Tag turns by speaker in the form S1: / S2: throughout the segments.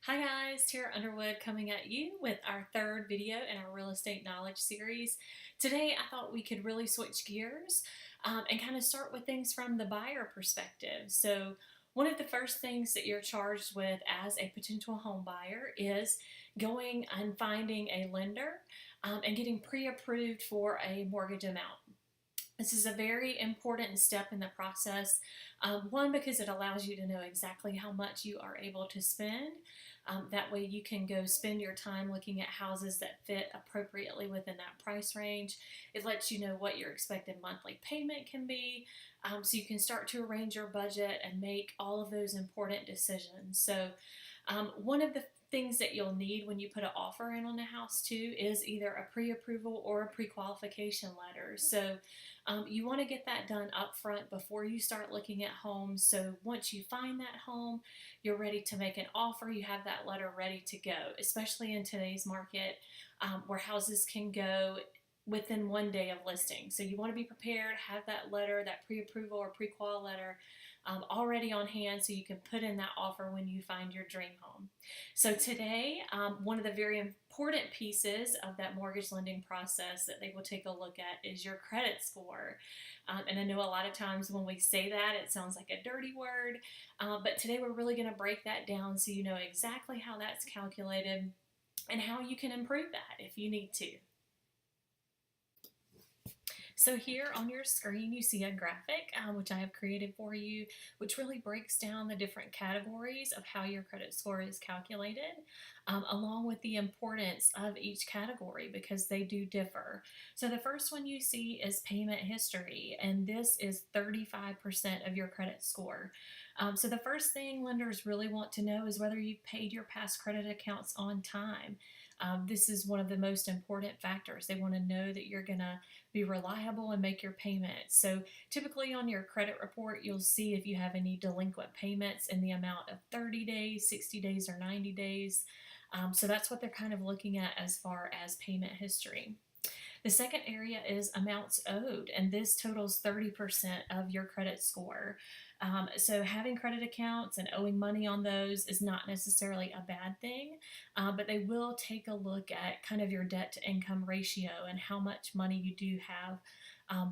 S1: Hi guys, Tara Underwood coming at you with our third video in our real estate knowledge series. Today I thought we could really switch gears and kind of start with things from the buyer perspective. So one of the first things that you're charged with as a potential home buyer is going and finding a lender and getting pre-approved for a mortgage amount. This is a very important step in the process. One, because it allows you to know exactly how much you are able to spend. That way you can go spend your time looking at houses that fit appropriately within that price range. It lets you know what your expected monthly payment can be, so you can start to arrange your budget and make all of those important decisions. So one of the things that you'll need when you put an offer in on a house too is either a pre-approval or a pre-qualification letter. So you want to get that done up front before you start looking at homes. So once you find that home, you're ready to make an offer. You have that letter ready to go, especially in today's market where houses can go within 1 day of listing. So you want to be prepared, have that letter, that pre-approval or pre-qual letter already on hand so you can put in that offer when you find your dream home. So today, one of the very important pieces of that mortgage lending process that they will take a look at is your credit score. And I know a lot of times when we say that, it sounds like a dirty word, but today we're really going to break that down so you know exactly how that's calculated and how you can improve that if you need to. So here on your screen you see a graphic which I have created for you, which really breaks down the different categories of how your credit score is calculated, along with the importance of each category because they do differ. So the first one you see is payment history, and this is 35% of your credit score. So the first thing lenders really want to know is whether you've paid your past credit accounts on time. This is one of the most important factors. They want to know that you're going to be reliable and make your payments. So typically on your credit report, you'll see if you have any delinquent payments in the amount of 30 days, 60 days, or 90 days. So that's what they're kind of looking at as far as payment history. The second area is amounts owed, and this totals 30% of your credit score. So having credit accounts and owing money on those is not necessarily a bad thing, but they will take a look at kind of your debt to income ratio and how much money you do have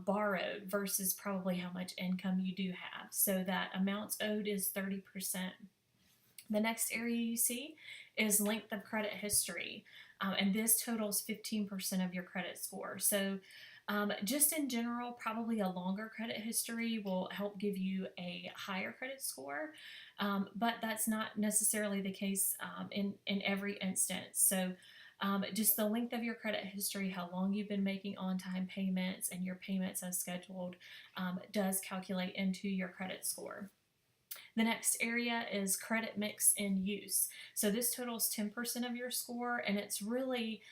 S1: borrowed versus probably how much income you do have. So that amounts owed is 30%. The next area you see is length of credit history, and this totals 15% of your credit score. So just in general, probably a longer credit history will help give you a higher credit score, but that's not necessarily the case in every instance. So just the length of your credit history, how long you've been making on-time payments, and your payments as scheduled does calculate into your credit score. The next area is credit mix in use. So this totals 10% of your score, and it's really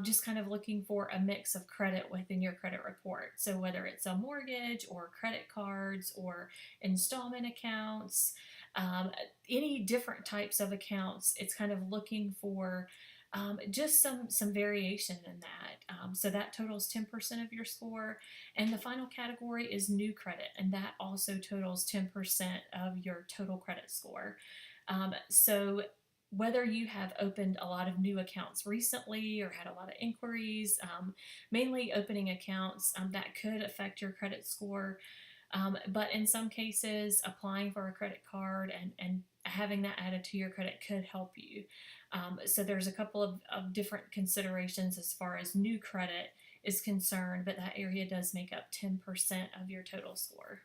S1: just kind of looking for a mix of credit within your credit report. So whether it's a mortgage or credit cards or installment accounts, any different types of accounts, it's kind of looking for just some variation in that. So that totals 10% of your score. And the final category is new credit, and that also totals 10% of your total credit score. So whether you have opened a lot of new accounts recently or had a lot of inquiries, mainly opening accounts, that could affect your credit score. But in some cases, applying for a credit card and having that added to your credit could help you. So there's a couple of different considerations as far as new credit is concerned, but that area does make up 10% of your total score.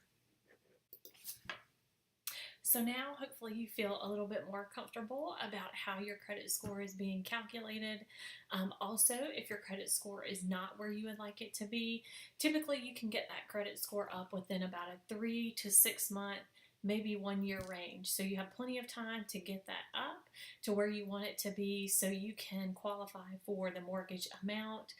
S1: So now hopefully you feel a little bit more comfortable about how your credit score is being calculated. Also, if your credit score is not where you would like it to be, typically you can get that credit score up within about a 3 to 6 month, maybe 1 year range. So you have plenty of time to get that up to where you want it to be so you can qualify for the mortgage amount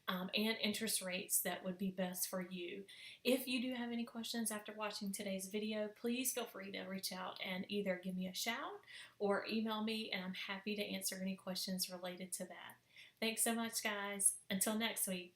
S1: and interest rates that would be best for you. If you do have any questions after watching today's video, please feel free to reach out and either give me a shout or email me, and I'm happy to answer any questions related to that. Thanks so much, guys. Until next week.